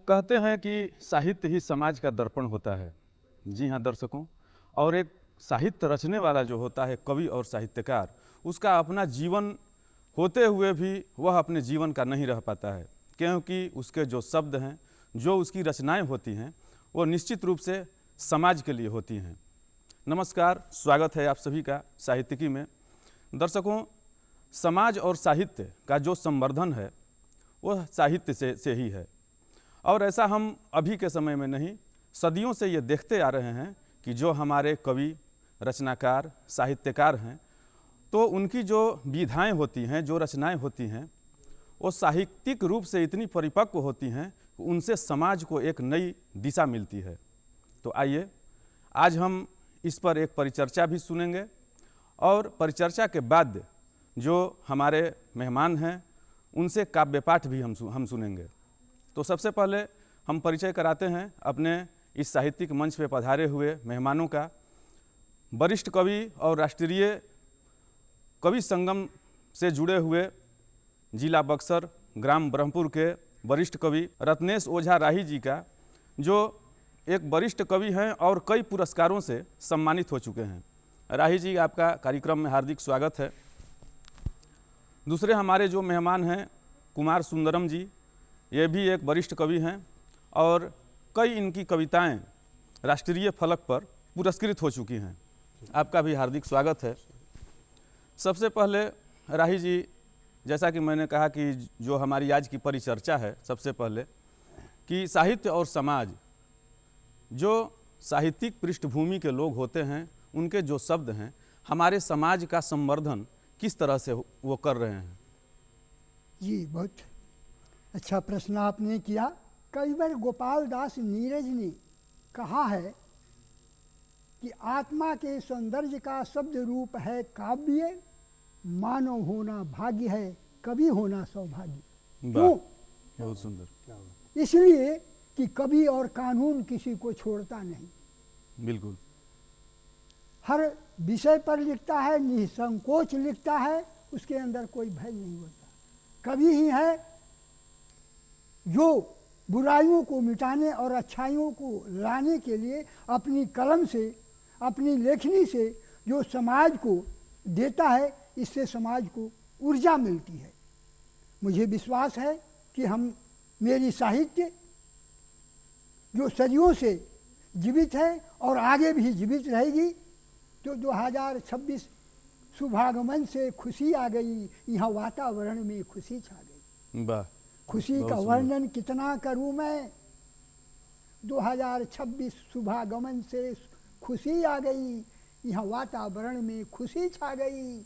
कहते हैं कि साहित्य ही समाज का दर्पण होता है। जी हाँ दर्शकों, और एक साहित्य रचने वाला जो होता है कवि और साहित्यकार, उसका अपना जीवन होते हुए भी वह अपने जीवन का नहीं रह पाता है, क्योंकि उसके जो शब्द हैं, जो उसकी रचनाएं होती हैं, वो निश्चित रूप से समाज के लिए होती हैं। नमस्कार, स्वागत है आप सभी का साहित्यिकी में। दर्शकों, समाज और साहित्य का जो संवर्धन है वह साहित्य से ही है, और ऐसा हम अभी के समय में नहीं, सदियों से ये देखते आ रहे हैं कि जो हमारे कवि, रचनाकार, साहित्यकार हैं, तो उनकी जो विधाएं होती हैं, जो रचनाएं होती हैं, वो साहित्यिक रूप से इतनी परिपक्व होती हैं कि उनसे समाज को एक नई दिशा मिलती है। तो आइए आज हम इस पर एक परिचर्चा भी सुनेंगे, और परिचर्चा के बाद जो हमारे मेहमान हैं उनसे काव्य पाठ भी हम सुनेंगे। तो सबसे पहले हम परिचय कराते हैं अपने इस साहित्यिक मंच पे पधारे हुए मेहमानों का। वरिष्ठ कवि और राष्ट्रीय कवि संगम से जुड़े हुए जिला बक्सर, ग्राम ब्रह्मपुर के वरिष्ठ कवि रत्नेश ओझा राही जी का, जो एक वरिष्ठ कवि हैं और कई पुरस्कारों से सम्मानित हो चुके हैं। राही जी, आपका कार्यक्रम में हार्दिक स्वागत है। दूसरे हमारे जो मेहमान हैं कुमार सुंदरम जी, ये भी एक वरिष्ठ कवि हैं और कई इनकी कविताएं राष्ट्रीय फलक पर पुरस्कृत हो चुकी हैं। आपका भी हार्दिक स्वागत है। सबसे पहले राही जी, जैसा कि मैंने कहा कि जो हमारी आज की परिचर्चा है, सबसे पहले कि साहित्य और समाज, जो साहित्यिक पृष्ठभूमि के लोग होते हैं, उनके जो शब्द हैं, हमारे समाज का संवर्धन किस तरह से वो कर रहे हैं? जी, बहुत अच्छा प्रश्न आपने किया। कई बार गोपाल दास नीरज ने कहा है कि आत्मा के सौंदर्य का शब्द रूप है काव्य, मानव होना भाग्य है, कवि होना सौभाग्य। क्यों? बहुत सुंदर। इसलिए कि कवि और कानून किसी को छोड़ता नहीं, बिल्कुल हर विषय पर लिखता है, निसंकोच लिखता है, उसके अंदर कोई भय नहीं होता। कवि ही है जो बुराइयों को मिटाने और अच्छाइयों को लाने के लिए अपनी कलम से, अपनी लेखनी से जो समाज को देता है, इससे समाज को ऊर्जा मिलती है। मुझे विश्वास है कि मेरी साहित्य जो सदियों से जीवित है और आगे भी जीवित रहेगी। तो 2026 शुभागमन से खुशी आ गई, यहाँ वातावरण में खुशी छा गई। वाह, खुशी का वर्णन कितना करूं मैं। 2026 शुभागमन से खुशी आ गई, यहाँ वातावरण में खुशी छा गई।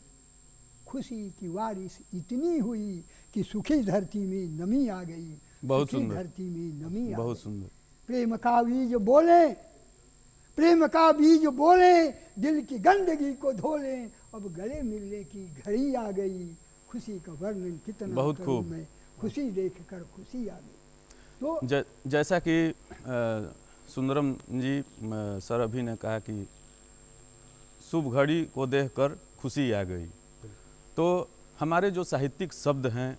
खुशी की बारिश इतनी हुई कि सुखी धरती में नमी आ गई। बहुत सुखी सुंदर, धरती में नमी आ बहुत गई। सुंदर। प्रेम का बीज बोले, प्रेम का बीज बोले, दिल की गंदगी को धोले, अब गले मिलने की घड़ी आ गई। खुशी का वर्णन कितना बहुत करूं खूब। मैं, खुशी देखकर खुशी आ गई। तो जैसा कि सुंदरम जी सर अभी ने कहा कि शुभ घड़ी को देखकर खुशी आ गई, तो हमारे जो साहित्यिक शब्द हैं,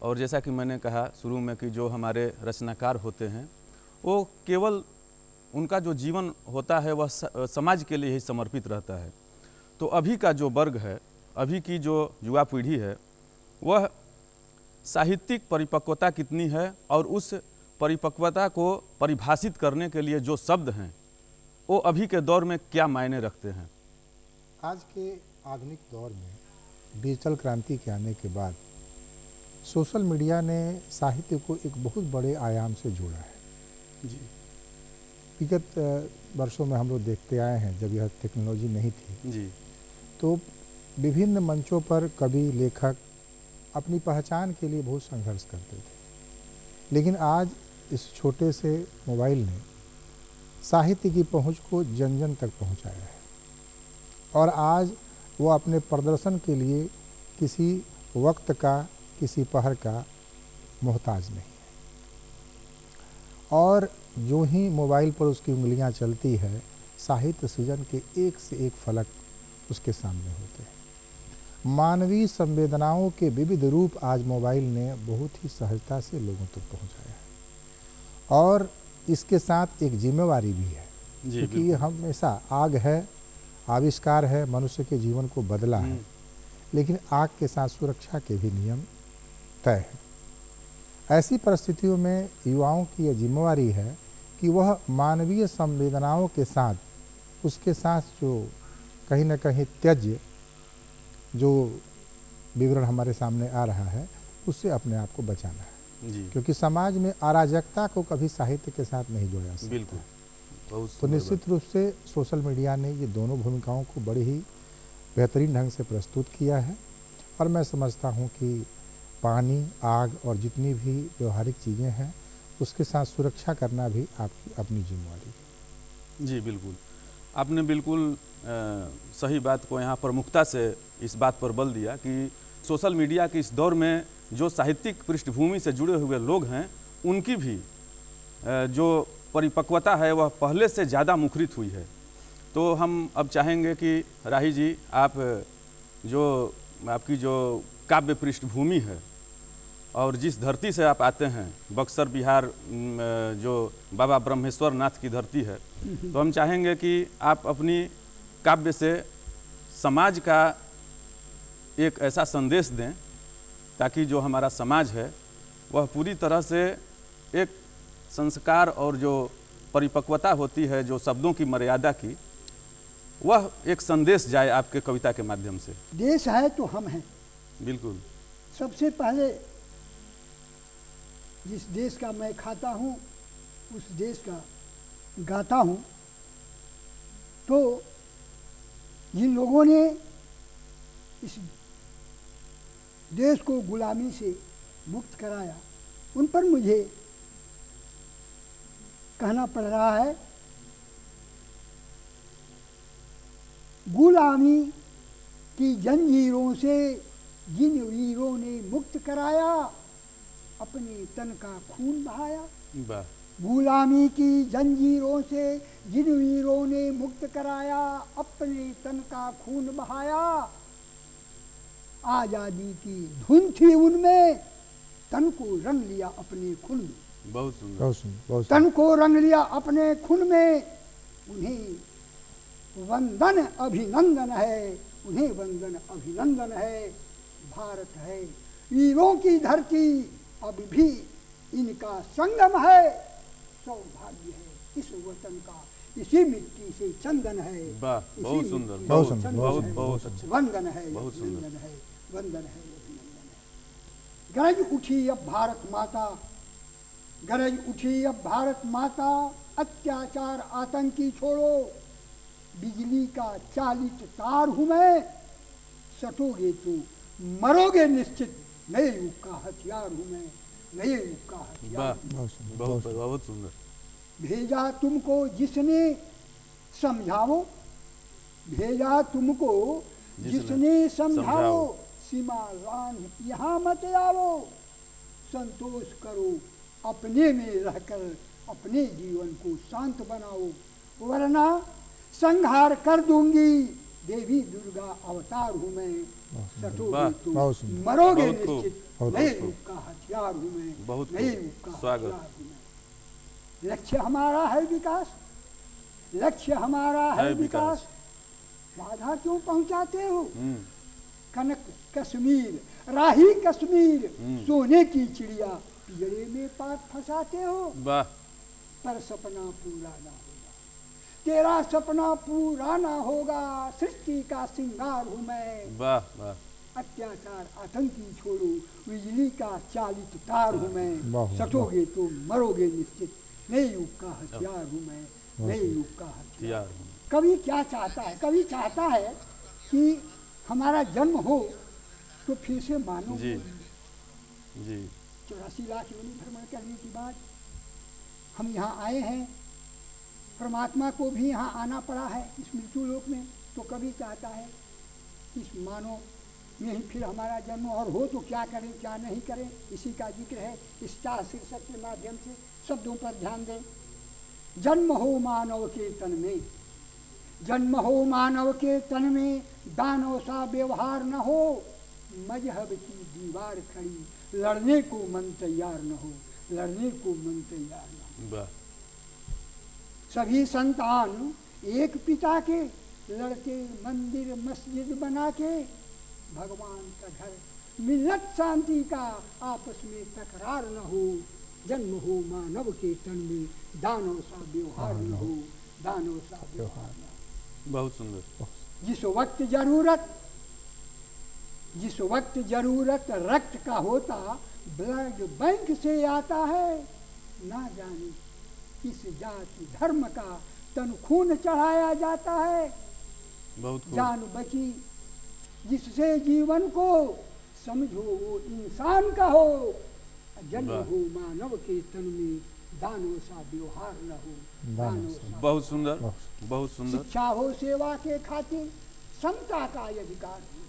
और जैसा कि मैंने कहा शुरू में कि जो हमारे रचनाकार होते हैं, वो केवल उनका जो जीवन होता है वह समाज के लिए ही समर्पित रहता है। तो अभी का जो वर्ग है, अभी की जो युवा पीढ़ी है, वह साहित्यिक परिपक्वता कितनी है, और उस परिपक्वता को परिभाषित करने के लिए जो शब्द हैं, वो अभी के दौर में क्या मायने रखते हैं? आज के आधुनिक दौर में डिजिटल क्रांति के आने के बाद सोशल मीडिया ने साहित्य को एक बहुत बड़े आयाम से जोड़ा है। जी। विगत वर्षों में हम लोग देखते आए हैं, जब यह टेक्नोलॉजी नहीं थी जी। तो विभिन्न मंचों पर कवि, लेखक अपनी पहचान के लिए बहुत संघर्ष करते थे। लेकिन आज इस छोटे से मोबाइल ने साहित्य की पहुंच को जन जन तक पहुंचाया है, और आज वो अपने प्रदर्शन के लिए किसी वक्त का, किसी पहर का मोहताज नहीं है। और जो ही मोबाइल पर उसकी उंगलियां चलती है, साहित्य सृजन के एक से एक फलक उसके सामने होते हैं। मानवीय संवेदनाओं के विविध रूप आज मोबाइल ने बहुत ही सहजता से लोगों तक पहुंचाया है। और इसके साथ एक जिम्मेवारी भी है, जी क्योंकि ये हमेशा आग है, आविष्कार है, मनुष्य के जीवन को बदला है, लेकिन आग के साथ सुरक्षा के भी नियम तय हैं। ऐसी परिस्थितियों में युवाओं की यह जिम्मेवारी है कि वह मानवीय संवेदनाओं के साथ, उसके साथ जो कहीं न कहीं त्याज्य जो विवरण हमारे सामने आ रहा है, उससे अपने आप को बचाना है, जी क्योंकि समाज में अराजकता को कभी साहित्य के साथ नहीं जोड़ा जा सकता। बिल्कुल, बहुत तो सुंदर निश्चित रूप से सोशल मीडिया ने ये दोनों भूमिकाओं को बड़ी ही बेहतरीन ढंग से प्रस्तुत किया है, और मैं समझता हूँ कि पानी, आग और जितनी भी व्यवहारिक चीज़ें हैं, उसके साथ सुरक्षा करना भी आपकी अपनी जिम्मेवारी है। जी बिल्कुल, आपने बिल्कुल सही बात को यहाँ प्रमुखता से इस बात पर बल दिया कि सोशल मीडिया के इस दौर में जो साहित्यिक पृष्ठभूमि से जुड़े हुए लोग हैं, उनकी भी जो परिपक्वता है वह पहले से ज़्यादा मुखरित हुई है। तो हम अब चाहेंगे कि राही जी, आप जो आपकी जो काव्य पृष्ठभूमि है और जिस धरती से आप आते हैं, बक्सर बिहार, जो बाबा ब्रह्मेश्वर नाथ की धरती है, तो हम चाहेंगे कि आप अपनी काव्य से समाज का एक ऐसा संदेश दें ताकि जो हमारा समाज है वह पूरी तरह से एक संस्कार और जो परिपक्वता होती है, जो शब्दों की मर्यादा की, वह एक संदेश जाए आपके कविता के माध्यम से। देश है तो हम हैं। बिल्कुल, सबसे पहले जिस देश का मैं खाता हूँ, उस देश का गाता हूँ। तो जिन लोगों ने इस देश को गुलामी से मुक्त कराया, उन पर मुझे कहना पड़ रहा है, गुलामी की जंजीरों से जिन वीरों ने मुक्त कराया, अपने तन का खून बहाया। वाह, गुलामी की जंजीरों से जिन वीरों ने मुक्त कराया, अपने तन का खून बहाया। आज़ादी की धुन थी उनमें, तन को रंग लिया अपने खून में। बहुत सुंदर, बहुत सुंदर, बहुत तन सुंदर। को रंग लिया अपने खून में। उन्हें वंदन अभिनंदन है, उन्हें वंदन अभिनंदन है। भारत है वीरों की धरती, अब भी इनका संगम है। सौभाग्य है इस वतन का, इसी मिट्टी से चंदन है। वाह, इसी बहुत सुंदर, मिट्टी से बहुत बहुत सुंदर, चंदन बहुत है। बहुत अच्छा, वंदन है, बहुत सुंदर। वंदन है, वंदन है, अभिनंदन है। गरज उठी अब भारत माता, गरज उठी अब भारत माता। अत्याचार आतंकी छोड़ो, बिजली का चालित तार हूँ मैं। सटोगे तो मरोगे निश्चित, नए युग का हथियार हूँ मैं, नए युग का हथियार वाह, हूँ। बहुत सुंदर, बहुत बहुत बहुत सुंदर। भेजा तुमको जिसने समझाओ, भेजा तुमको जिसने समझाओ। सीमा लान यहाँ मत आओ, संतोष करो अपने में रहकर, अपने जीवन को शांत बनाओ। वरना संहार कर दूंगी, देवी दुर्गा अवतार हूँ मैं। वाह, सटोगे तो बहुत सुंदर। मरोगे बहुत खूब, निश्चित, बहुत नए खूब। युग का हथियार हूँ मैं, बहुत नए खूब। युग का स्वागत। हथियार हूँ मैं। लक्ष्य हमारा है विकास, लक्ष्य हमारा है है विकास। विकास। बाधा क्यों पहुंचाते हो? हम्म, कनक कश्मीर, राही कश्मीर, सोने की चिड़िया पिंजरे में पात फंसाते हो। वाह, पर सपना पूरा ना होगा, तेरा सपना पूरा ना होगा। सृष्टि का श्रृंगार हूँ मैं। वाह, वाह, अत्याचार आतंकी छोड़ो, बिजली का चालित तार हूँ मैं। वाह, सटोगे तो मरोगे निश्चित, नए युग का हथियार हूँ मैं, नए युग का हथियार। हथियार हूँ। कवि क्या चाहता है? कवि चाहता है कि हमारा जन्म हो तो फिर से मानव जी, हो। जी, 84 लाख योनि भ्रमण करने के बाद हम यहाँ आए हैं। परमात्मा को भी यहाँ आना पड़ा है इस मृत्यु लोक में। तो कवि चाहता है इस मानव में ही फिर हमारा जन्म और हो तो क्या करें क्या नहीं करें, इसी का जिक्र है इस 4 शीर्षक के माध्यम से। शब्दों पर ध्यान दें। जन्म हो मानव के तन में, जन्म हो मानव के तन में, दानव सा व्यवहार न हो। मजहब की दीवार खड़ी, लड़ने को मन तैयार न हो, लड़ने को मन तैयार न हो। वाह सभी संतान एक पिता के, लड़के मंदिर मस्जिद बना के, भगवान का घर, मिल्लत शांति का, आपस में तकरार न हो, जन्म हो मानव के तन में, दानव सा व्यवहार न हो, दानव सा व्यवहार न हो। बहुत सुंदर। जिस वक्त जरूरत रक्त का होता, ब्लड बैंक से आता है, ना जाने किस जाति धर्म का तन खून चढ़ाया जाता है। बहुत खूब। जान बची जिससे जीवन को, समझो वो इंसान का हो, जन्म वाह। हो मानव के तन में, दानव सा व्यवहार न हो, दानव सा। बहुत सुंदर, बहुत सुंदर। शिक्षा हो सेवा के खातिर, समता का अधिकार भी।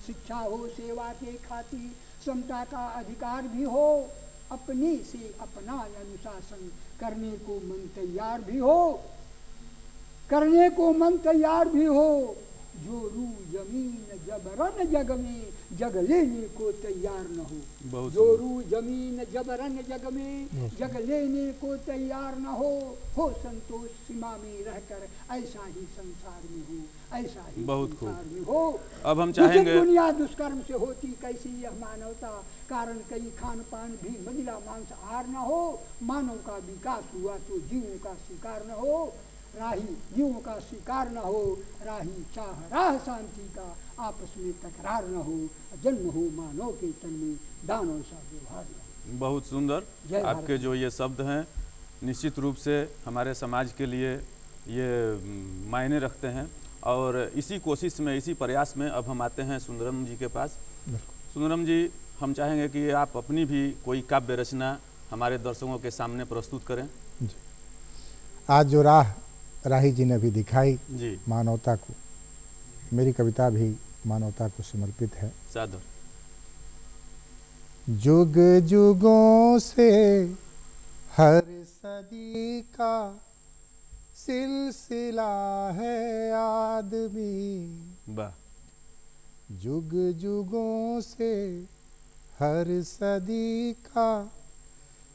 शिक्षा हो सेवा के खातिर, समता का अधिकार भी हो, अपने से अपना अनुशासन करने को मन तैयार भी हो, करने को मन तैयार भी हो। जो रू जमीन जबरन जग में, जग लेने को तैयार न हो। बहुत जो सुंदर। रू जमीन जबरन जग में, जग लेने को तैयार न हो संतोष सीमा में रहकर, ऐसा ही संसार में हो, ऐसा ही बहुत संसार खूब। में हो। अब हम दूषित चाहेंगे, दुनिया दुष्कर्म से होती कैसी यह मानवता, कारण कई खान पान भी मदिरा मांस आहार न हो। मानव का विकास हुआ तो जीवों का शिकार न हो, राही जीवों का शिकार न हो, राही चाह राह शांति का, आपस में तकरार न हो, जन्म हो मानव के तन में, दानव सा व्यवहार न हो। बहुत सुंदर। जय भारत। आपके जो ये शब्द हैं निश्चित रूप से हमारे समाज के लिए ये मायने रखते हैं। और इसी कोशिश में, इसी प्रयास में अब हम आते हैं सुंदरम जी के पास। सुंदरम जी, हम चाहेंगे कि आप अपनी भी कोई काव्य रचना हमारे दर्शकों के सामने प्रस्तुत करें। जी। आज जो राही जी ने भी दिखाई जी मानवता को, मेरी कविता भी मानवता को समर्पित है। सादर। जुग जुगों से हर सदी का सिलसिला है आदमी, वाह। जुग जुगों से हर सदी का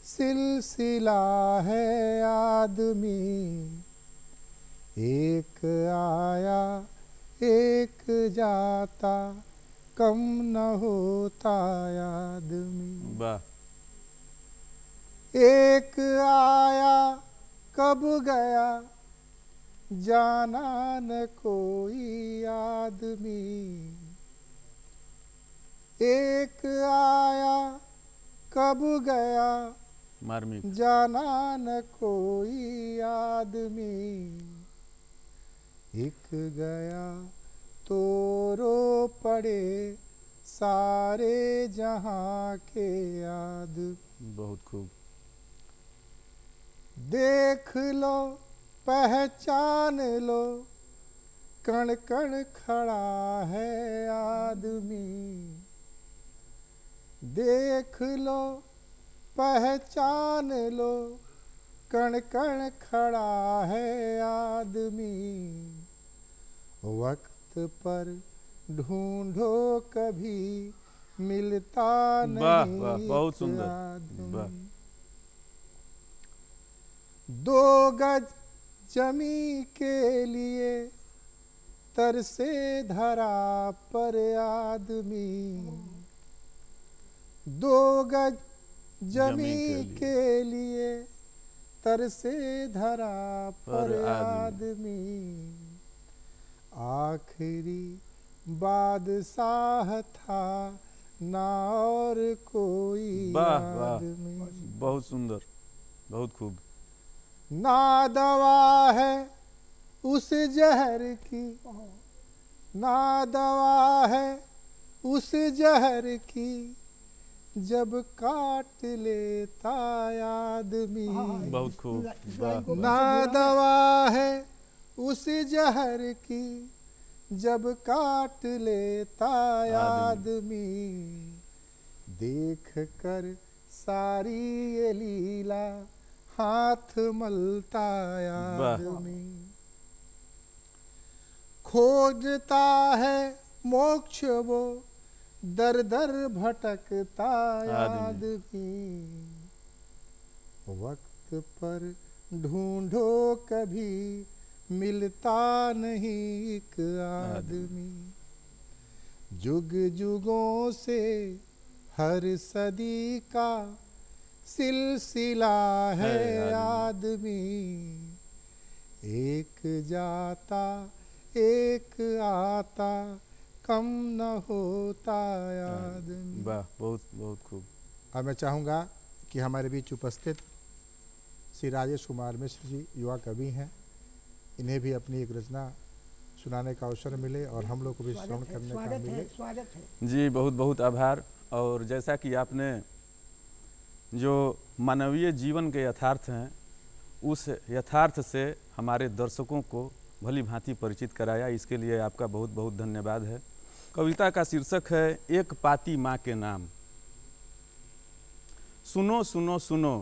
सिलसिला है आदमी, एक आया एक जाता, कम न होता आदमी। वाह। एक आया कब गया, जाना न कोई आदमी, एक आया कब गया, मार्मिक। जाना न कोई आदमी, एक गया तो रो पड़े सारे जहां के आदमी। बहुत खूब। देख लो पहचान लो, कण कण खड़ा है आदमी, देख लो पहचान लो, कण कण खड़ा है आदमी, वक्त पर ढूंढो कभी मिलता वाह नहीं वाह, बहुत एक सुंदर। आदमी। वाह। 2 गज जमी के लिए तरसे धरा पर आदमी, 2 गज जमी के लिए तरसे धरा पर आदमी, आखिरी बादशाह था ना और कोई वाह वाह, आदमी, बहुत सुंदर, बहुत खूब। ना दवा है उस जहर की, ना दवा है उस जहर की, जब काट लेता आदमी, बहुत खूब। वाह। ना दवा है उस जहर की, जब काट लेता आदमी, देख कर सारी ये लीला हाथ मलता आदमी, खोजता है मोक्ष वो दर दर भटकता आदमी, वक्त पर ढूंढो कभी मिलता नहीं एक आदमी। जुग जुगों से हर सदी का सिलसिला है आदमी। एक जाता एक आता कम न होता आदमी। वाह, बहुत बहुत खूब। अब मैं चाहूँगा कि हमारे बीच उपस्थित श्री राजेश कुमार मिश्र जी युवा कवि हैं, इन्हें भी अपनी एक रचना सुनाने का अवसर मिले और हम लोग को भी श्रवण करने का मिले। स्वागत है। जी, बहुत बहुत आभार। और जैसा कि आपने जो मानवीय जीवन के यथार्थ हैं उस यथार्थ से हमारे दर्शकों को भली भांति परिचित कराया, इसके लिए आपका बहुत बहुत धन्यवाद है। कविता का शीर्षक है एक पाती माँ के नाम। सुनो सुनो सुनो,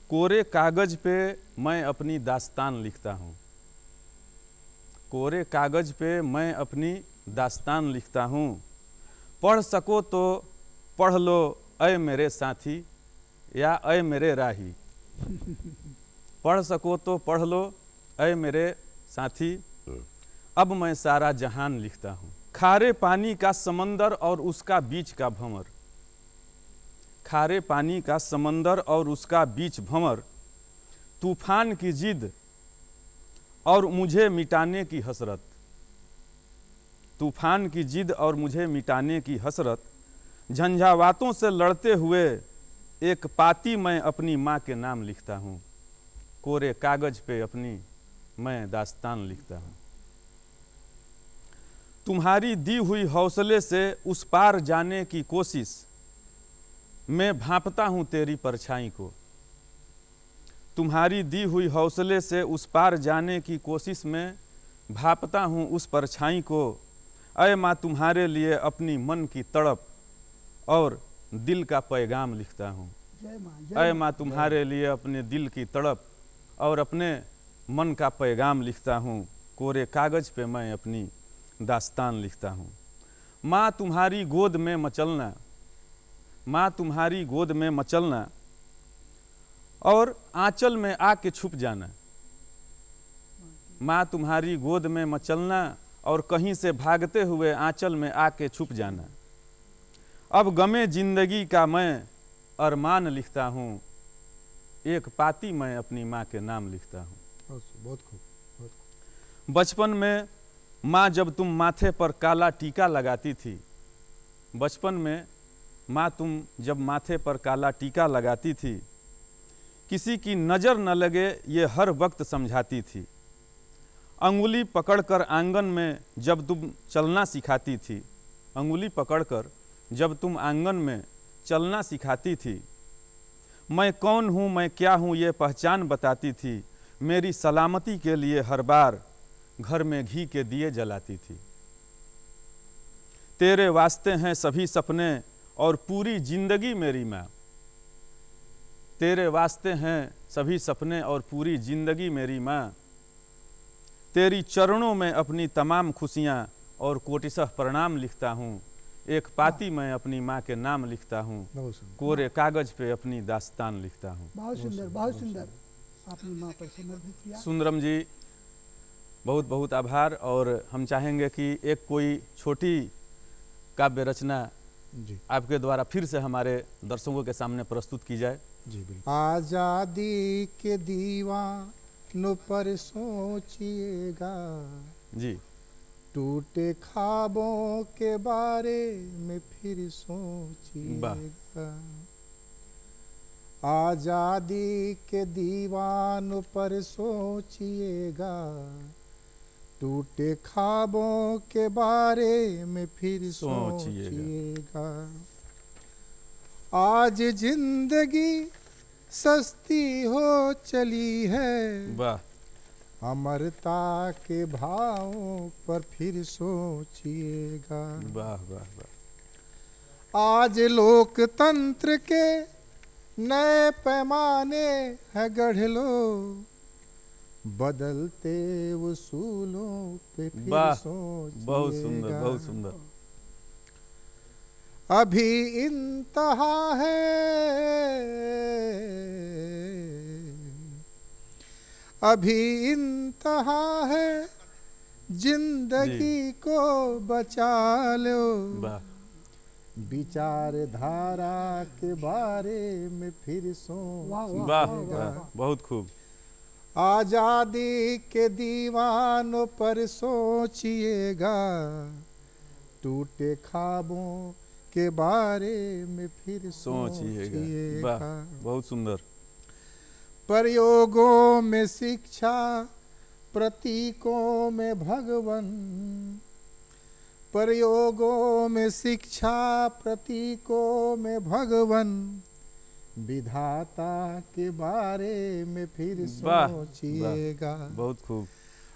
कोरे कागज पे मैं अपनी दास्तान लिखता हूँ। कोरे कागज पे मैं अपनी दास्तान लिखता हूँ। पढ़ सको तो पढ़ लो ऐ मेरे साथी या ऐ मेरे राही। पढ़ सको तो पढ़ लो ऐ मेरे साथी, अब मैं सारा जहान लिखता हूँ। खारे पानी का समंदर और उसका बीच का भंवर। खारे पानी का समंदर और उसका बीच भंवर, तूफान की जिद और मुझे मिटाने की हसरत। तूफान की जिद और मुझे मिटाने की हसरत, झंझावातों से लड़ते हुए एक पाती मैं अपनी माँ के नाम लिखता हूँ। कोरे कागज पे अपनी मैं दास्तान लिखता हूँ। तुम्हारी दी हुई हौसले से उस पार जाने की कोशिश, मैं भांपता हूँ तेरी परछाई को। तुम्हारी दी हुई हौसले से उस पार जाने की कोशिश में भांपता हूँ उस परछाई को। ऐ माँ तुम्हारे लिए अपनी मन की तड़प और दिल का पैगाम लिखता हूँ। ऐ माँ तुम्हारे लिए अपने दिल की तड़प और अपने मन का पैगाम लिखता हूँ। कोरे कागज पे मैं अपनी दास्तान लिखता हूँ। माँ तुम्हारी गोद में मचलना, माँ तुम्हारी गोद में मचलना और आंचल में आके छुप जाना। माँ तुम्हारी गोद में मचलना और कहीं से भागते हुए आंचल में आके छुप जाना। अब गमे जिंदगी का मैं अरमान लिखता हूँ। एक पाती मैं अपनी माँ के नाम लिखता हूँ। बहुत खूब, बहुत खूब। बचपन में माँ जब तुम माथे पर काला टीका लगाती थी, बचपन में माँ तुम जब माथे पर काला टीका लगाती थी, किसी की नज़र न लगे ये हर वक्त समझाती थी। अंगुली पकड़कर आंगन में जब तुम चलना सिखाती थी, अंगुली पकड़कर जब तुम आंगन में चलना सिखाती थी। मैं कौन हूँ, मैं क्या हूँ, ये पहचान बताती थी। मेरी सलामती के लिए हर बार घर में घी के दिए जलाती थी। तेरे वास्ते हैं सभी सपने और पूरी जिंदगी मेरी माँ। तेरे वास्ते हैं सभी सपने और पूरी जिंदगी मेरी माँ। तेरी चरणों में अपनी तमाम खुशियाँ और कोटिशः प्रणाम लिखता हूँ। एक पाती मैं अपनी माँ के नाम लिखता हूँ। कोरे कागज पे अपनी दास्तान लिखता हूँ। बहुत सुंदर, बहुत सुंदर आपने माँ पर समर्पित किया। सुंदरम जी, बहुत बहुत आभार। और हम चाहेंगे कि एक कोई छोटी काव्य रचना जी आपके द्वारा फिर से हमारे दर्शकों के सामने प्रस्तुत की जाए। जी बिल्कुल। आजादी के दीवानों पर सोचिएगा, जी। टूटे ख्वाबों के बारे में फिर सोचिएगा। आजादी के दीवानों पर सोचिएगा, टूटे ख्वाबों के बारे में फिर सोचिएगा। आज जिंदगी सस्ती हो चली है, वाह। अमरता के भावों पर फिर सोचिएगा। वाह वाह वाह। आज लोकतंत्र के नए पैमाने है गढ़ लो, बदलते उसूलों पे फिर वाह, सोचिएगा। बहुत सुंदर, बहुत सुंदर। अभी इंतहा है अभी इंतहा है, जिंदगी को बचा लो। वाह विचारधारा के बारे में फिर वाह, सोचिएगा। वाह वाह, बहुत खूब। आजादी के दीवानों पर सोचिएगा, टूटे ख्वाबों के बारे में फिर सोचिएगा। सोचिएगा। वाह बहुत सुंदर। प्रयोगों में शिक्षा, प्रतीकों में भगवन। प्रयोगों में शिक्षा, प्रतीकों में भगवन। विधाता के बारे में फिर वाह, सोचिएगा। बहुत खूब।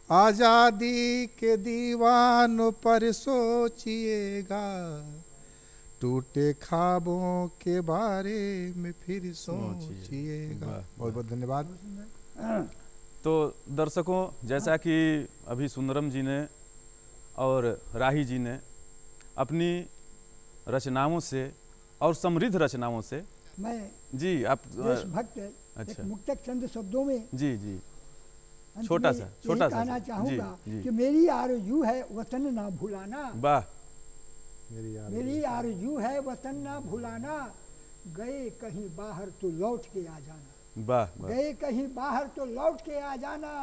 आजादी के दीवानों पर सोचिएगा, टूटे ख्वाबों के बारे में फिर सोचिएगा। वाह, बहुत बहुत धन्यवाद। तो दर्शकों, जैसा कि अभी सुंदरम जी ने और राही जी ने अपनी रचनाओं से और समृद्ध रचनाओं से, मैं जी आप देशभक्त अच्छा। एक मुक्तक चंद शब्दों में जी जी अंत छोटा में सा, यही छोटा सा। कहना जी, चाहूँगा जी। कि मेरी आरज़ू है वतन ना भुलाना। वाह मेरी आरज़ू है वतन ना भुलाना। गए कहीं बाहर तो लौट के आ जाना। वाह वाह, गए कहीं बाहर तो लौट के आ जाना।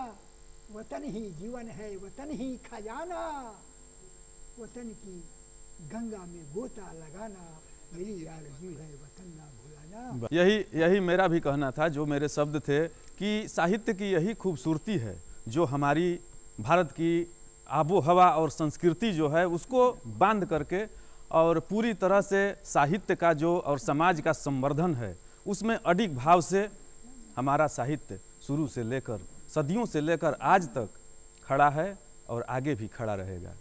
वतन ही जीवन है, वतन ही खजाना। वतन की गंगा में गोता लगाना। मेरी आरज़ू है वतन ना भुलाना। यही मेरा भी कहना था। जो मेरे शब्द थे कि साहित्य की यही खूबसूरती है जो हमारी भारत की आबो हवा और संस्कृति जो है उसको बांध करके और पूरी तरह से साहित्य का जो और समाज का संवर्धन है उसमें अडिग भाव से हमारा साहित्य शुरू से लेकर सदियों से लेकर आज तक खड़ा है और आगे भी खड़ा रहेगा।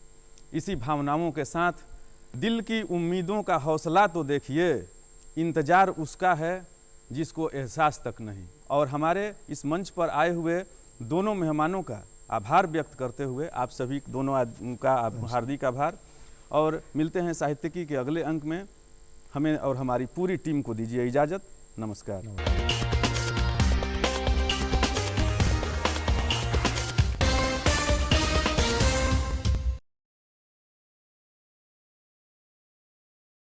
इसी भावनाओं के साथ दिल की उम्मीदों का हौसला तो देखिए, इंतज़ार उसका है जिसको एहसास तक नहीं। और हमारे इस मंच पर आए हुए दोनों मेहमानों का आभार व्यक्त करते हुए आप सभी दोनों का हार्दिक आभार। और मिलते हैं साहित्यिकी के अगले अंक में। हमें और हमारी पूरी टीम को दीजिए इजाज़त। नमस्कार।